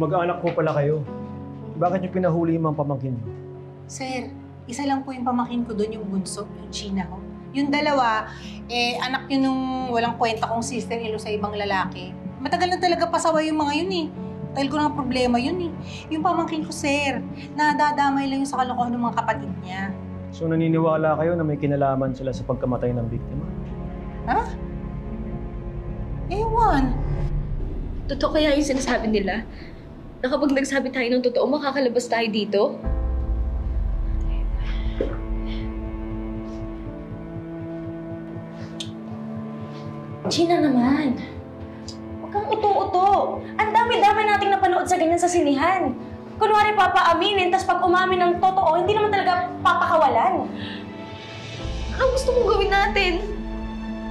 Mag-anak po pala kayo. Bakit niyo pinahuli yung mga pamangkin niyo? Sir, isa lang po yung pamangkin ko doon, yung bunso, yung China ko. Yung dalawa, anak yun nung walang kwenta kong sister-in-law sa ibang lalaki. Matagal na talaga pasaway yung mga yun eh. Dahil ko ng problema yun eh. Yung pamangkin ko, sir, nadadamay lang yung sa kalokohan ng mga kapatid niya. So naniniwala kayo na may kinalaman sila sa pagkamatay ng biktima? Ha? Ewan. Totoo kaya yung sinasabi nila? Na kapag nagsabi tayo ng totoo, makakalabas tayo dito? Gina naman. Huwag kang uto-uto. Ang dami-dami nating napanood sa ganyan sa sinihan. Kunwari papaaminin, tas pag umamin ng totoo, hindi naman talaga papakawalan. Anong gusto mong gawin natin?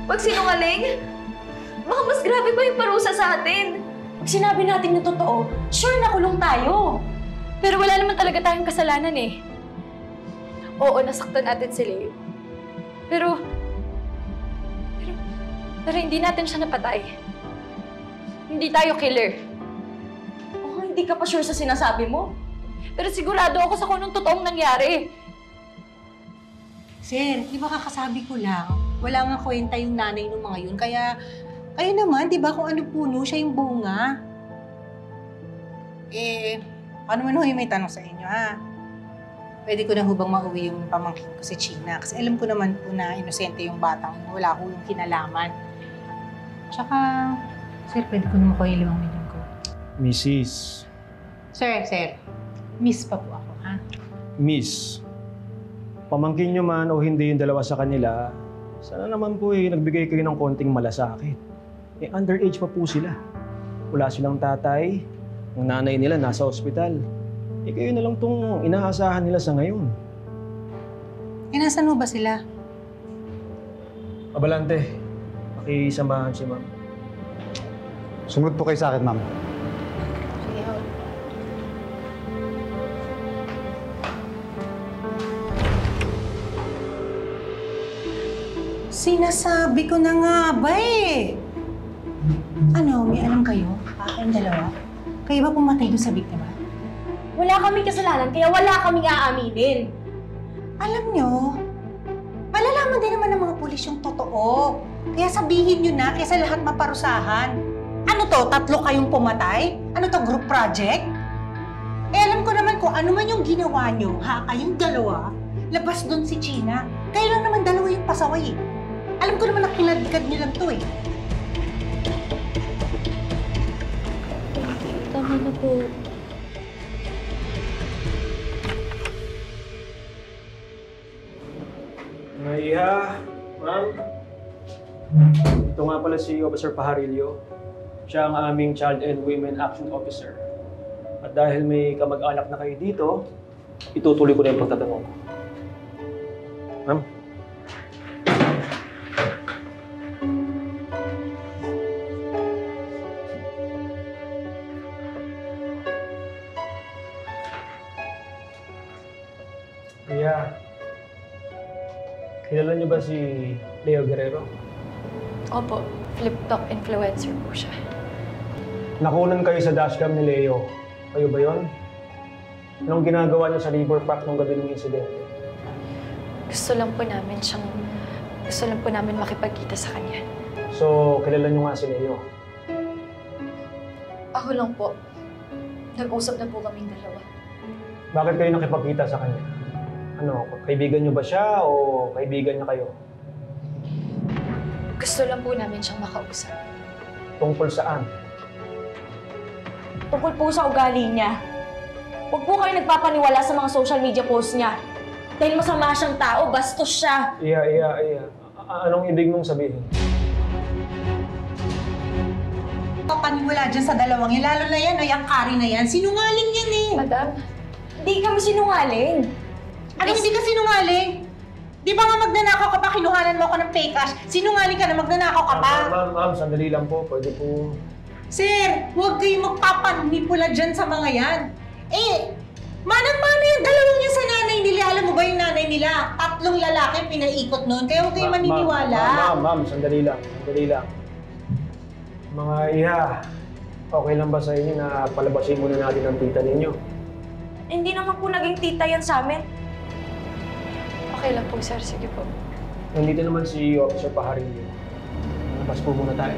Pag sinungaling? Baka mas grabe pa yung parusa sa atin. Pag sinabi natin yung totoo, sure na kulong tayo. Pero wala naman talaga tayong kasalanan eh. Oo, nasaktan natin si Leo. Pero hindi natin siya napatay. Hindi tayo killer. Oh, hindi ka pa sure sa sinasabi mo? Pero sigurado ako sa kung anong totoong nangyari. Sir, di ba kakasabi ko lang, wala nga kwenta yung nanay ng mga yun. Kaya, kayo naman, di ba kung ano puno, siya yung bunga. Ano man ho yung may tanong sa inyo, ha? Pwede ko na hubang mauwi yung pamangkin ko si China. Kasi alam ko naman po na inosente yung batang yun. Wala ko yung kinalaman. Tsaka, sir, pwede ko naman ko yung 5 milyon ko. Mrs. Sir. Miss pa po ako, ha? Miss, pamangkin niyo man o hindi yung dalawa sa kanila, sana naman po nagbigay kayo ng konting malasakit. Underage pa po sila. Wala silang tatay. Ang nanay nila nasa ospital. Kayo na lang itong inaasahan nila sa ngayon. Nasaan mo ba sila? Abalante, pakisamahan si ma'am. Sumunod po kayo sa akin, ma'am. Sige, ho. Sinasabi ko na nga ba eh. Ano, may alam kayo? Kayong dalawa? Kayo ba pumatay doon sa biktima? Wala kaming kasalanan, kaya wala kaming aaminin. Alam nyo, malalaman din naman ng mga pulis yung totoo. Kaya sabihin nyo na, kaysa lahat maparusahan. Ano to, 3 kayong pumatay? Ano to, group project? Alam ko naman kung ano man yung ginawa nyo, ha? Kayong dalawa, labas doon si China. Kayo lang naman dalawa yung pasaway eh. Alam ko naman na kinadikad nyo lang to eh. Tama na po. Maiha, ma'am. Ito nga pala si Officer Pajarillo. Siya ang aming Child and Women Action Officer. At dahil may kamag-anak na kayo dito, itutuloy ko na yung pagtatanong ko. Ma'am? Maiha. Kilala niyo ba si Leo Guerrero? Opo, flip-top influencer po siya. Nakunan kayo sa dashcam ni Leo. Kayo ba yon? Anong ginagawa niyo sa River Park nung gabi ng insidente? Gusto lang po namin makipagkita sa kanya. So, kilala niyo nga si Leo? Ako lang po. Nag-usap na po kaming dalawa. Bakit kayo nakipagkita sa kanya? Ano, kaibigan niyo ba siya o kaibigan niya kayo? Gusto lang po namin siyang makausap. Tungkol saan? Tungkol po sa ugali niya. Huwag po kayo nagpapaniwala sa mga social media posts niya. Dahil masama siyang tao, bastos siya. Iya. Anong ibig mong sabihin? Papaniwala dyan sa dalawang yan, lalo na yan, ay ang kari na yan. Sinungaling yan eh. Madam, Hindi kami sinungaling. Ano hindi ka sinungaling? Di ba nga magnanakaw ka pa, kinuhanan mo ako ng pay cash? Sinungaling ka na, magnanakaw ka pa. Ma'am, sandali lang po. Pwede po... Sir, huwag kayong magpapanipula dyan sa mga yan. Manang-mana yung dalawang yan sa nanay nila. Alam mo ba yung nanay nila? 3 lalaki pinaikot noon. Kaya huwag kayong maniniwala. Ma'am, sandali lang. Mga iha, Okay lang ba sa inyo na palabasin muna natin ang tita ninyo? Hindi naman po naging tita yan sa amin. Okay lang po, sir. Sige po. Nandito naman si Officer Paharillo. Labas po muna tayo.